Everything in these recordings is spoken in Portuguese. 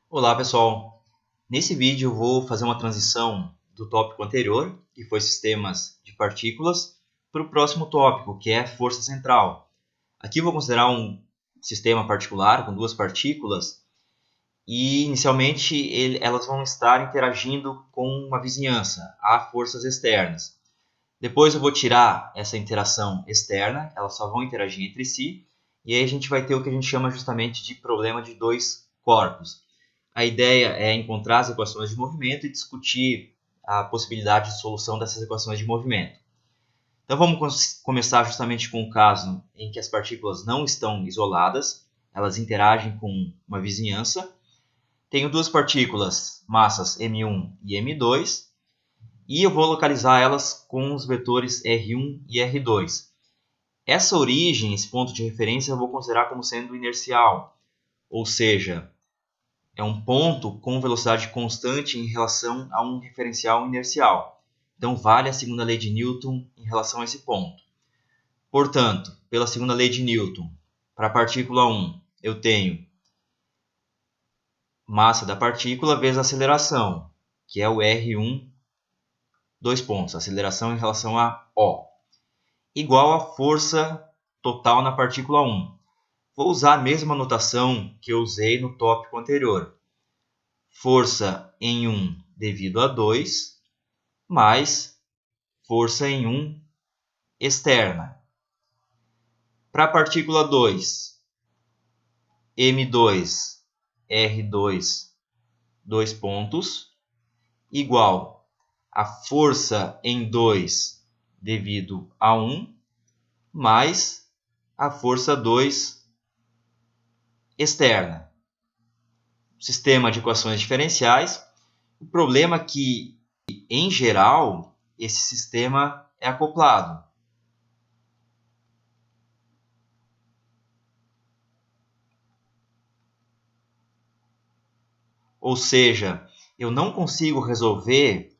Olá pessoal, nesse vídeo eu vou fazer uma transição do tópico anterior, que foi sistemas de partículas, para o próximo tópico, que é força central. Aqui eu vou considerar um sistema particular com duas partículas e inicialmente elas vão estar interagindo com uma vizinhança, há forças externas. Depois eu vou tirar essa interação externa, elas só vão interagir entre si, e aí a gente vai ter o que a gente chama justamente de problema de dois corpos. A ideia é encontrar as equações de movimento e discutir a possibilidade de solução dessas equações de movimento. Então vamos começar justamente com o caso em que as partículas não estão isoladas, elas interagem com uma vizinhança. Tenho duas partículas, massas m1 e m2, e eu vou localizar elas com os vetores R1 e R2. Essa origem, esse ponto de referência, eu vou considerar como sendo inercial, ou seja, é um ponto com velocidade constante em relação a um referencial inercial. Então, vale a segunda lei de Newton em relação a esse ponto. Portanto, pela segunda lei de Newton, para a partícula 1, eu tenho massa da partícula vezes a aceleração, que é o R1, dois pontos, aceleração em relação a O, igual a força total na partícula 1. Vou usar a mesma notação que eu usei no tópico anterior. Força em 1 devido a 2, mais força em 1 externa. Para a partícula 2, M2, R2, dois pontos, igual a força em 2 devido a 1, mais a força 2 externa. Sistema de equações diferenciais. O problema é que, em geral, esse sistema é acoplado. Ou seja, eu não consigo resolver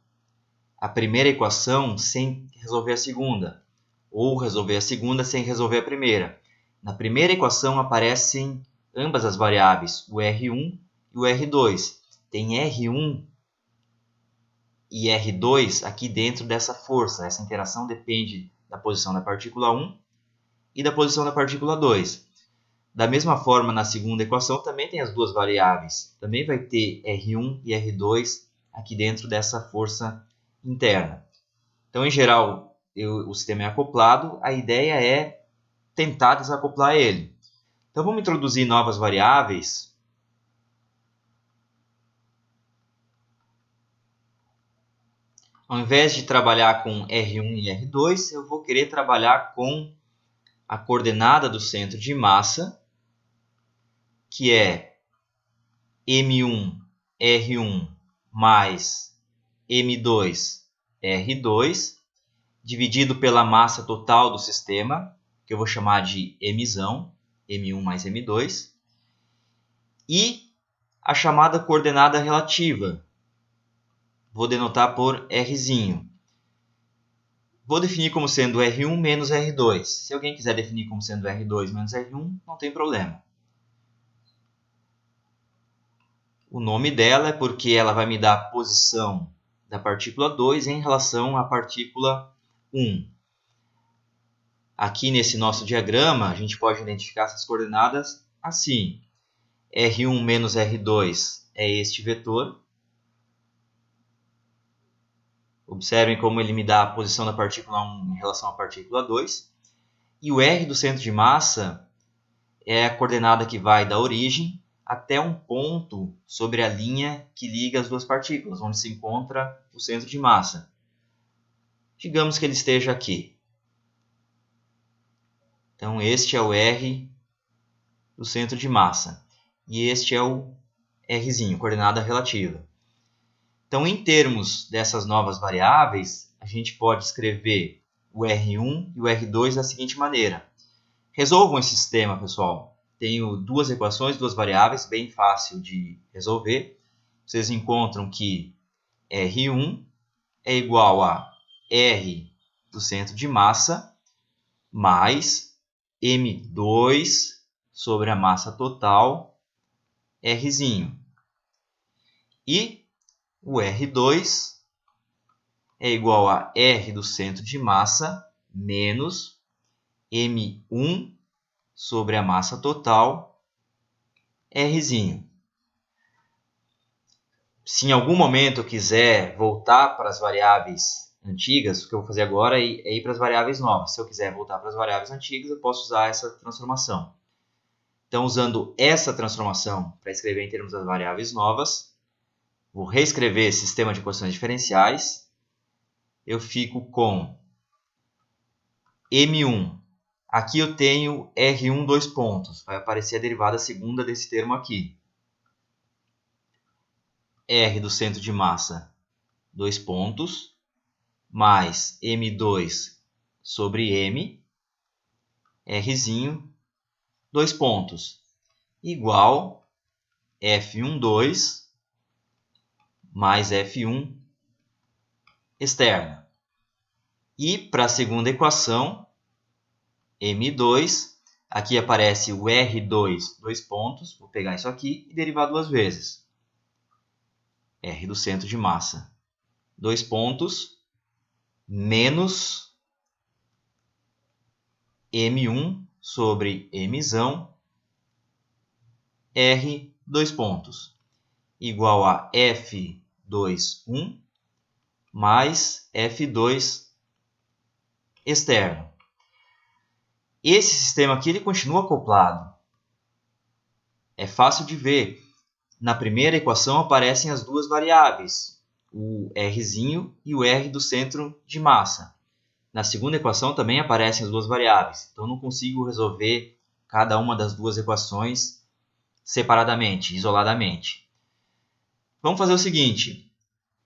a primeira equação sem resolver a segunda, ou resolver a segunda sem resolver a primeira. Na primeira equação aparecem ambas as variáveis, o R1 e o R2. Tem R1 e R2 aqui dentro dessa força. Essa interação depende da posição da partícula 1 e da posição da partícula 2. Da mesma forma, na segunda equação também tem as duas variáveis. Também vai ter R1 e R2 aqui dentro dessa força interna. Então, em geral, o sistema é acoplado. A ideia é tentar desacoplar ele. Então, vamos introduzir novas variáveis. Ao invés de trabalhar com R1 e R2, eu vou querer trabalhar com a coordenada do centro de massa, que é M1, R1 mais M2, R2, dividido pela massa total do sistema, que eu vou chamar de Mzão, M1 mais M2, e a chamada coordenada relativa, vou denotar por Rzinho. Vou definir como sendo R1 menos R2. Se alguém quiser definir como sendo R2 menos R1, não tem problema. O nome dela é porque ela vai me dar a posição da partícula 2 em relação à partícula 1. Aqui nesse nosso diagrama, a gente pode identificar essas coordenadas assim. R1 menos R2 é este vetor. Observem como ele me dá a posição da partícula 1 em relação à partícula 2. E o R do centro de massa é a coordenada que vai da origem até um ponto sobre a linha que liga as duas partículas, onde se encontra o centro de massa. Digamos que ele esteja aqui. Então, este é o R do centro de massa. E este é o Rzinho, coordenada relativa. Então, em termos dessas novas variáveis, a gente pode escrever o R1 e o R2 da seguinte maneira. Resolvam esse sistema, pessoal. Tenho duas equações, duas variáveis, bem fácil de resolver. Vocês encontram que R1 é igual a R do centro de massa mais M2 sobre a massa total, Rzinho. E o R2 é igual a R do centro de massa menos M1 sobre a massa total, Rzinho. Se em algum momento eu quiser voltar para as variáveis antigas, o que eu vou fazer agora é ir para as variáveis novas. Se eu quiser voltar para as variáveis antigas, eu posso usar essa transformação. Então, usando essa transformação para escrever em termos das variáveis novas, vou reescrever esse sistema de equações diferenciais. Eu fico com M1. Aqui eu tenho R1 dois pontos. Vai aparecer a derivada segunda desse termo aqui. R do centro de massa, dois pontos, mais M2 sobre M, Rzinho, dois pontos, igual F12 mais F1 externa. E para a segunda equação, M2, aqui aparece o R2, dois pontos, vou pegar isso aqui e derivar duas vezes. R do centro de massa, dois pontos, menos M1 sobre Mzão, R, dois pontos, igual a F21 mais F2 externo. Esse sistema aqui ele continua acoplado. É fácil de ver. Na primeira equação aparecem as duas variáveis, o Rzinho e o R do centro de massa. Na segunda equação também aparecem as duas variáveis, então não consigo resolver cada uma das duas equações separadamente, isoladamente. Vamos fazer o seguinte,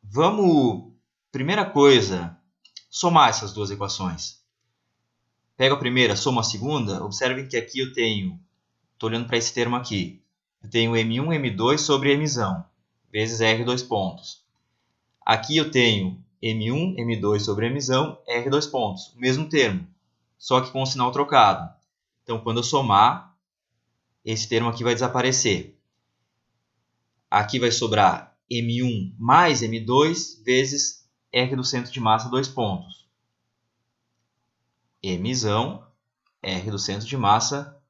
vamos, primeira coisa, somar essas duas equações. Pego a primeira, somo a segunda, observem que aqui eu tenho, estou olhando para esse termo aqui, eu tenho M1, M2 sobre Mzão, vezes R dois pontos. Aqui eu tenho M1, M2 sobre Mzão, R dois pontos, o mesmo termo, só que com o sinal trocado. Então, quando eu somar, esse termo aqui vai desaparecer. Aqui vai sobrar M1 mais M2 vezes R do centro de massa, dois pontos. Mzão, R do centro de massa,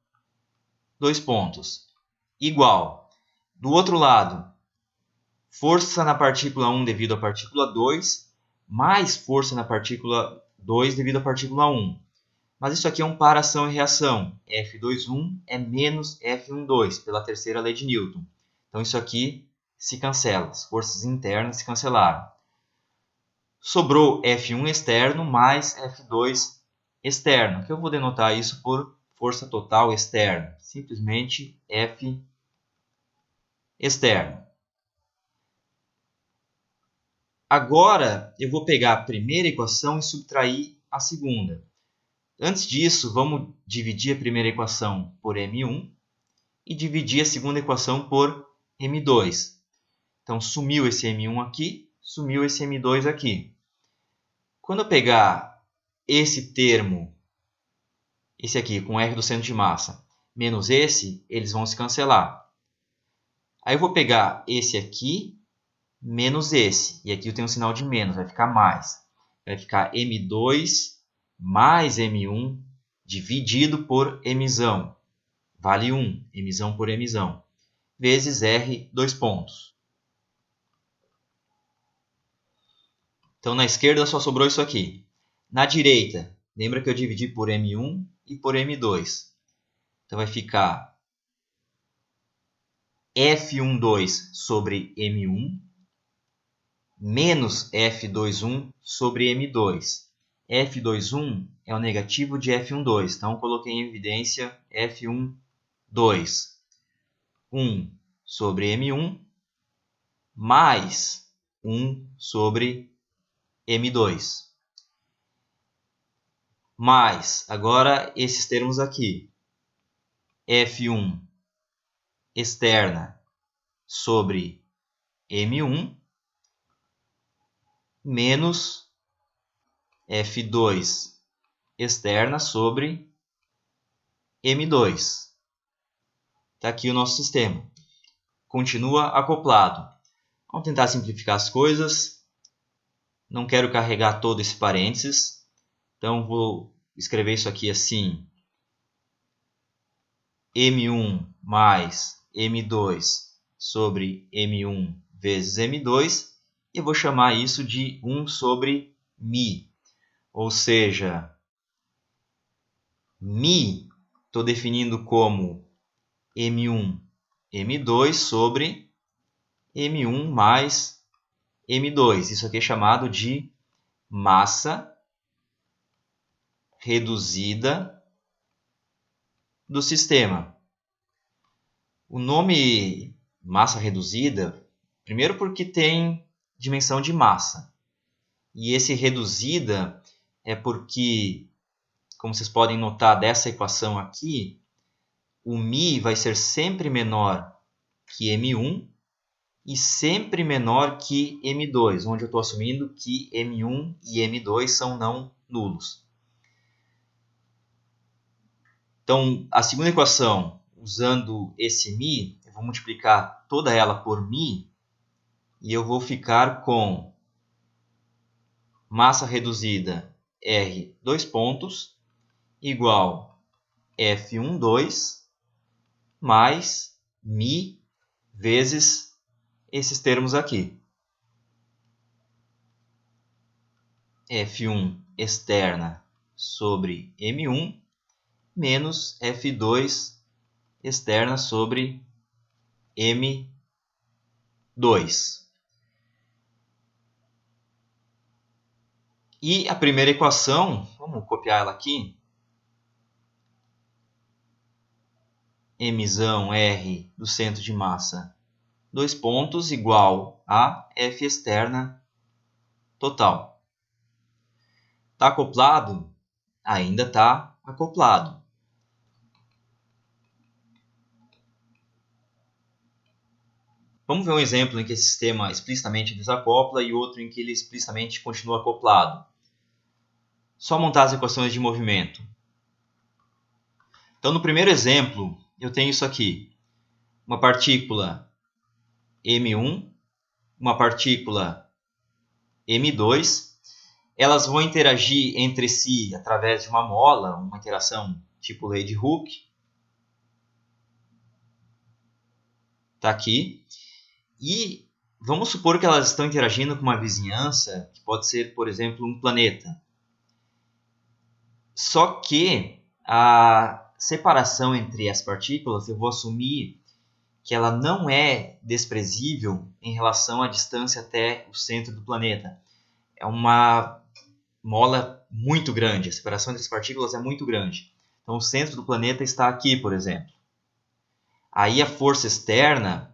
dois pontos. Igual. Do outro lado, força na partícula 1 devido à partícula 2, mais força na partícula 2 devido à partícula 1. Mas isso aqui é um par ação e reação. F21 é menos F12, pela terceira lei de Newton. Então isso aqui se cancela, as forças internas se cancelaram. Sobrou F1 externo mais F2 externo, que eu vou denotar isso por força total externa, simplesmente F externo. Agora eu vou pegar a primeira equação e subtrair a segunda. Antes disso, vamos dividir a primeira equação por M1 e dividir a segunda equação por M2. Então, sumiu esse M1 aqui, sumiu esse M2 aqui. Quando eu pegar esse termo, esse aqui, com R do centro de massa, menos esse, eles vão se cancelar. Aí eu vou pegar esse aqui, menos esse. E aqui eu tenho um sinal de menos, vai ficar mais. Vai ficar M2 mais M1 dividido por Mzão. Vale 1, Mzão por Mzão. Vezes R, dois pontos. Então, na esquerda só sobrou isso aqui. Na direita, lembra que eu dividi por M1 e por M2. Então, vai ficar F12 sobre M1 menos F21 sobre M2. F21 é o negativo de F12, então coloquei em evidência F12. 1 sobre M1 mais 1 sobre M2. Mais, agora esses termos aqui. F1 externa sobre M1 menos F2 externa sobre M2. Está aqui o nosso sistema. Continua acoplado. Vamos tentar simplificar as coisas. Não quero carregar todo esse parênteses. Então, vou escrever isso aqui assim. M1 mais M2 sobre M1 vezes M2. E vou chamar isso de 1 sobre μ. Ou seja, μ estou definindo como M1, M2 sobre M1 mais M2. Isso aqui é chamado de massa reduzida do sistema. O nome massa reduzida, primeiro porque tem dimensão de massa. E esse reduzida é porque, como vocês podem notar dessa equação aqui, o μ vai ser sempre menor que M1 e sempre menor que M2, onde eu estou assumindo que M1 e M2 são não nulos. Então, a segunda equação, usando esse μ, eu vou multiplicar toda ela por μ e eu vou ficar com massa reduzida R, dois pontos, igual F12 mais μ vezes esses termos aqui. F1 externa sobre M1 menos F2 externa sobre M2. E a primeira equação, vamos copiar ela aqui. Mzão R do centro de massa, dois pontos, igual a F externa total. Está acoplado? Ainda está acoplado. Vamos ver um exemplo em que esse sistema explicitamente desacopla e outro em que ele explicitamente continua acoplado. Só montar as equações de movimento. Então, no primeiro exemplo, eu tenho isso aqui. Uma partícula M1, uma partícula M2. Elas vão interagir entre si através de uma mola, uma interação tipo lei de Hooke. Está aqui. E vamos supor que elas estão interagindo com uma vizinhança, que pode ser, por exemplo, um planeta. Só que a separação entre as partículas, eu vou assumir que ela não é desprezível em relação à distância até o centro do planeta. É uma mola muito grande, a separação entre as partículas é muito grande. Então, o centro do planeta está aqui, por exemplo. Aí a força externa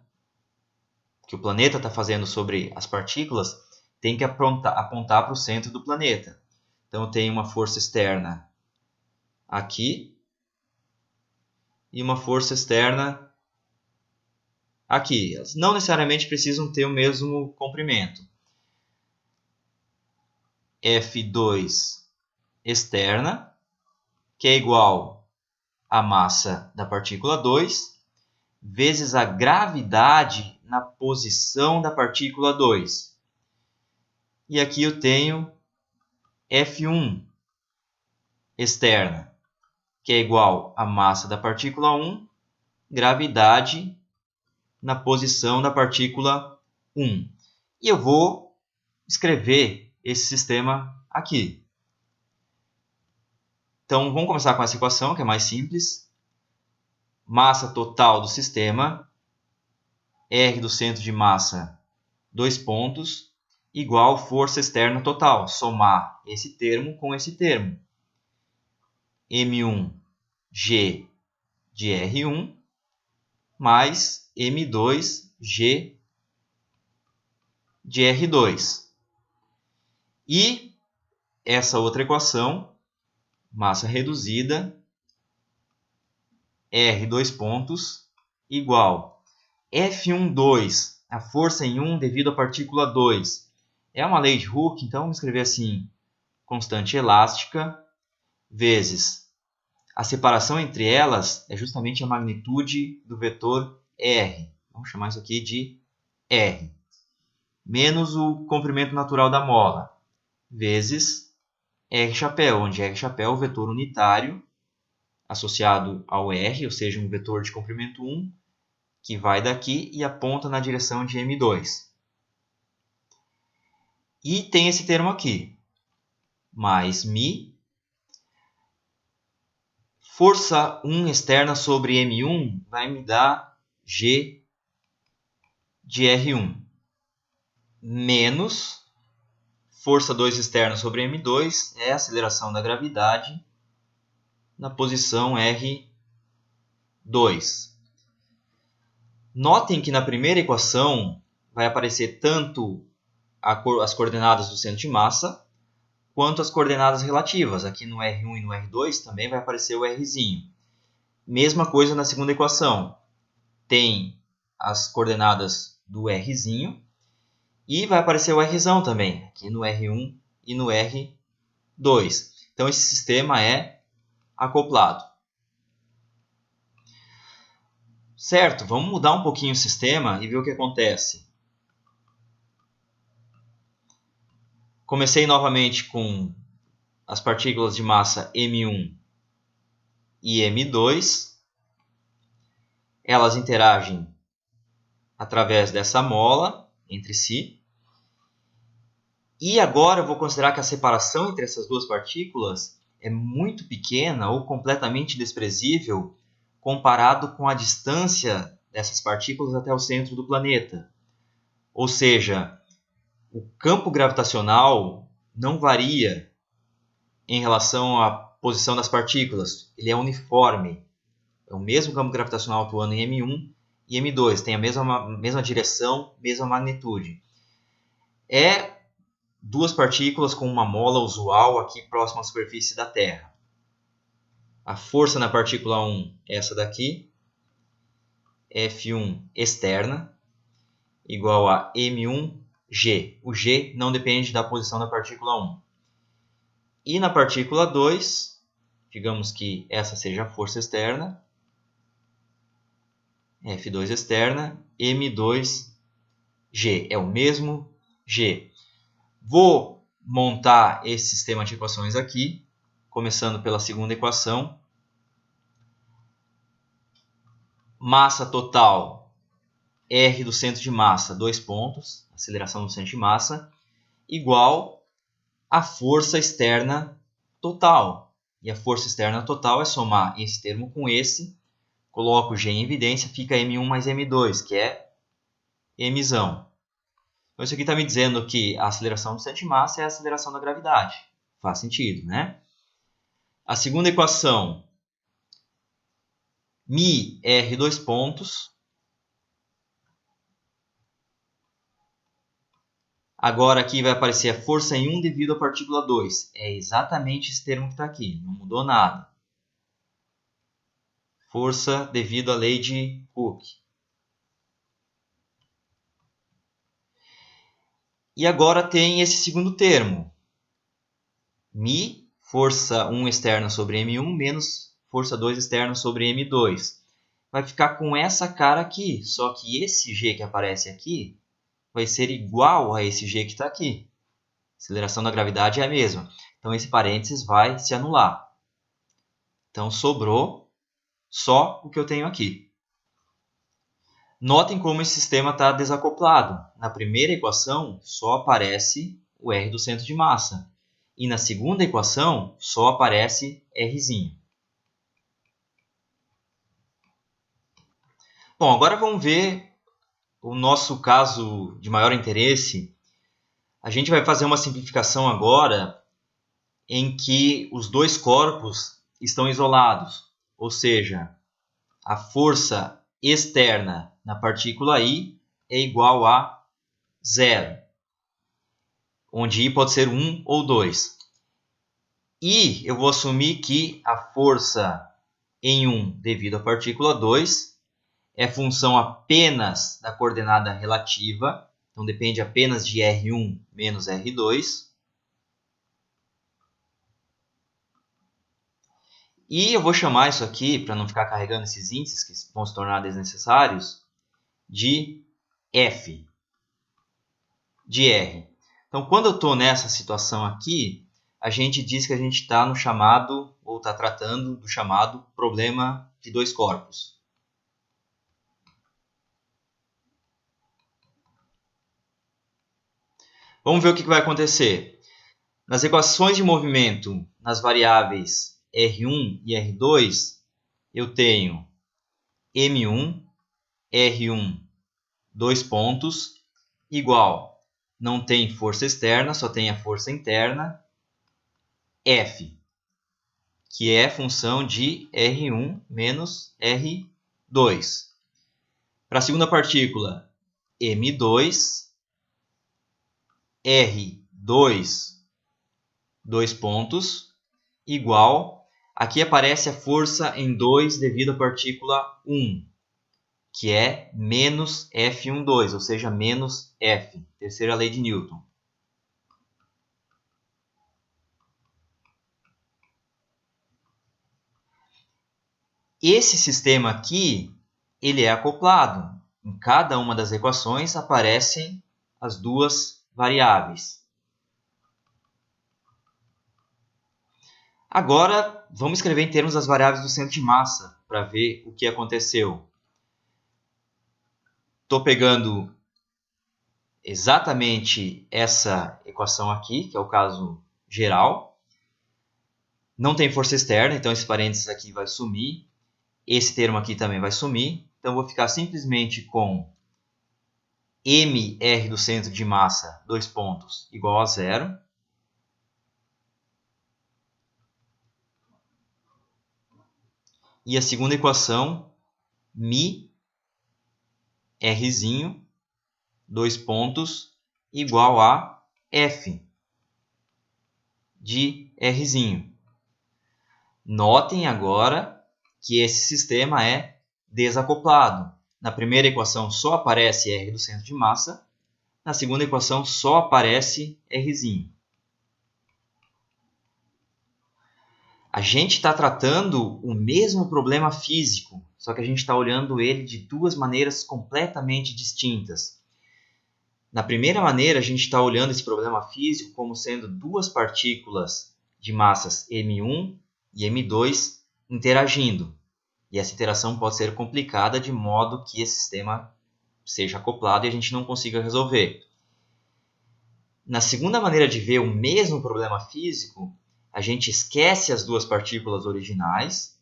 que o planeta está fazendo sobre as partículas tem que apontar para o centro do planeta. Então, eu tenho uma força externa aqui e uma força externa aqui. Elas não necessariamente precisam ter o mesmo comprimento. F2 externa, que é igual à massa da partícula 2, vezes a gravidade na posição da partícula 2. E aqui eu tenho F1 externa, que é igual à massa da partícula 1, gravidade na posição da partícula 1. E eu vou escrever esse sistema aqui. Então, vamos começar com essa equação, que é mais simples. Massa total do sistema, R do centro de massa, dois pontos, igual força externa total. Somar esse termo com esse termo. M1G de R1 mais M2G de R2. E essa outra equação, massa reduzida, R dois pontos, igual F12, a força em 1 devido à partícula 2. É uma lei de Hooke, então vamos escrever assim, constante elástica, vezes a separação entre elas é justamente a magnitude do vetor R. Vamos chamar isso aqui de R. menos o comprimento natural da mola, vezes R-chapéu, onde R-chapéu é o vetor unitário associado ao R, ou seja, um vetor de comprimento 1, que vai daqui e aponta na direção de M2. E tem esse termo aqui, mais μ, força 1 externa sobre M1 vai me dar G de R1, menos força 2 externa sobre M2 é a aceleração da gravidade na posição R2. Notem que na primeira equação vai aparecer tanto as coordenadas do centro de massa quanto as coordenadas relativas. Aqui no R1 e no R2 também vai aparecer o Rzinho. Mesma coisa na segunda equação. Tem as coordenadas do Rzinho e vai aparecer o Rzão também, aqui no R1 e no R2. Então esse sistema é acoplado. Certo, vamos mudar um pouquinho o sistema e ver o que acontece. Comecei novamente com as partículas de massa M1 e M2. Elas interagem através dessa mola entre si. E agora eu vou considerar que a separação entre essas duas partículas é muito pequena ou completamente desprezível comparado com a distância dessas partículas até o centro do planeta. Ou seja, o campo gravitacional não varia em relação à posição das partículas. Ele é uniforme. É o mesmo campo gravitacional atuando em M1 e M2. Tem a mesma direção, mesma magnitude. É duas partículas com uma mola usual aqui próximo à superfície da Terra. A força na partícula 1 é essa daqui, F1 externa, igual a M1G. O G não depende da posição da partícula 1. E na partícula 2, digamos que essa seja a força externa, F2 externa, M2G. É o mesmo G. Vou montar esse sistema de equações aqui, começando pela segunda equação. Massa total, R do centro de massa, 2 pontos, aceleração do centro de massa, igual a força externa total. E a força externa total é somar esse termo com esse, coloco o G em evidência, fica M1 mais M2, que é Mzão. Então isso aqui está me dizendo que a aceleração do centro de massa é a aceleração da gravidade. Faz sentido, né? A segunda equação, μ R 2 pontos. Agora aqui vai aparecer a força em 1 devido à partícula 2. É exatamente esse termo que está aqui, não mudou nada. Força devido à lei de Hooke. E agora tem esse segundo termo. μ, força 1 externa sobre M1, menos força 2 externa sobre M2. Vai ficar com essa cara aqui, só que esse G que aparece aqui vai ser igual a esse G que está aqui. A aceleração da gravidade é a mesma. Então esse parênteses vai se anular. Então sobrou só o que eu tenho aqui. Notem como esse sistema está desacoplado. Na primeira equação só aparece o R do centro de massa. E na segunda equação só aparece Rzinho. Bom, agora vamos ver o nosso caso de maior interesse. A gente vai fazer uma simplificação agora em que os dois corpos estão isolados. Ou seja, a força externa na partícula I é igual a 0, onde I pode ser 1 ou 2. E eu vou assumir que a força em 1 devido à partícula 2 é função apenas da coordenada relativa, então depende apenas de R1 menos R2. E eu vou chamar isso aqui, para não ficar carregando esses índices que vão se tornar desnecessários, de F. de R. Então, quando eu estou nessa situação aqui, a gente diz que a gente está no chamado, ou está tratando do chamado problema de dois corpos. Vamos ver o que vai acontecer. Nas equações de movimento, nas variáveis R1 e R2, eu tenho M1, R1, dois pontos, igual, não tem força externa, só tem a força interna, F, que é função de R1 menos R2. Para a segunda partícula, M2, R2, dois pontos, igual, aqui aparece a força em 2 devido à partícula 1, que é menos F12, ou seja, menos F, terceira lei de Newton. Esse sistema aqui, ele é acoplado. Em cada uma das equações aparecem as duas variáveis. Agora, vamos escrever em termos das variáveis do centro de massa, para ver o que aconteceu. Estou pegando exatamente essa equação aqui, que é o caso geral. Não tem força externa, então esse parênteses aqui vai sumir. Esse termo aqui também vai sumir. Então, vou ficar simplesmente com mr do centro de massa, dois pontos, igual a zero. E a segunda equação, mi rzinho, dois pontos, igual a f de rzinho. Notem agora que esse sistema é desacoplado. Na primeira equação só aparece R do centro de massa, na segunda equação só aparece Rzinho. A gente está tratando o mesmo problema físico, só que a gente está olhando ele de duas maneiras completamente distintas. Na primeira maneira, a gente está olhando esse problema físico como sendo duas partículas de massas M1 e M2 interagindo. E essa interação pode ser complicada de modo que esse sistema seja acoplado e a gente não consiga resolver. Na segunda maneira de ver o mesmo problema físico, a gente esquece as duas partículas originais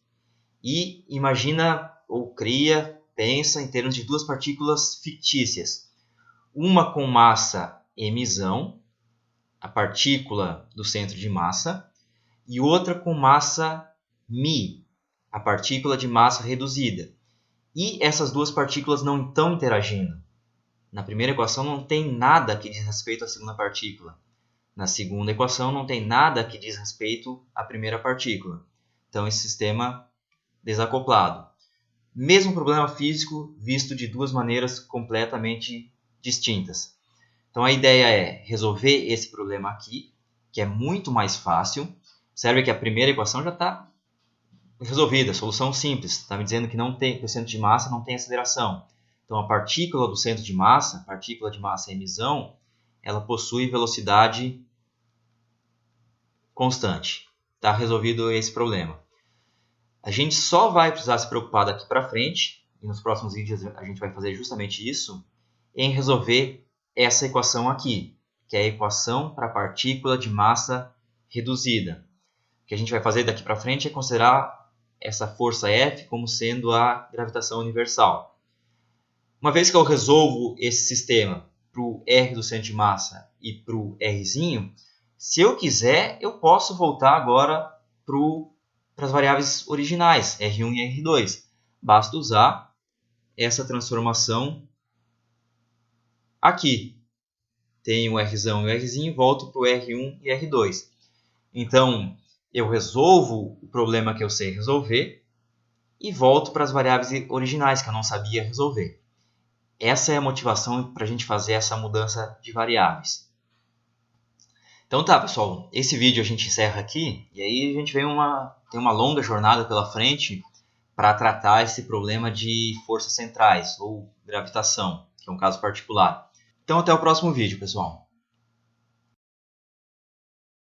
e imagina ou cria, pensa em termos de duas partículas fictícias. Uma com massa mzão, a partícula do centro de massa, e outra com massa mi, a partícula de massa reduzida. E essas duas partículas não estão interagindo. Na primeira equação não tem nada que diz respeito à segunda partícula. Na segunda equação não tem nada que diz respeito à primeira partícula. Então, esse sistema desacoplado. Mesmo problema físico visto de duas maneiras completamente distintas. Então, a ideia é resolver esse problema aqui, que é muito mais fácil. Observe que a primeira equação já está resolvida, solução simples. Está me dizendo que não tem, que o centro de massa não tem aceleração. Então, a partícula do centro de massa, partícula de massa mzão, ela possui velocidade constante. Está resolvido esse problema. A gente só vai precisar se preocupar daqui para frente, e nos próximos vídeos a gente vai fazer justamente isso, em resolver essa equação aqui, que é a equação para a partícula de massa reduzida. O que a gente vai fazer daqui para frente é considerar essa força F como sendo a gravitação universal. Uma vez que eu resolvo esse sistema para o R do centro de massa e para o Rzinho, se eu quiser, eu posso voltar agora para as variáveis originais, R1 e R2. Basta usar essa transformação aqui. Tenho o Rzão e o Rzinho, volto para o R1 e R2. Então, eu resolvo o problema que eu sei resolver e volto para as variáveis originais que eu não sabia resolver. Essa é a motivação para a gente fazer essa mudança de variáveis. Então tá, pessoal, esse vídeo a gente encerra aqui e aí a gente tem uma longa jornada pela frente para tratar esse problema de forças centrais ou gravitação, que é um caso particular. Então até o próximo vídeo, pessoal.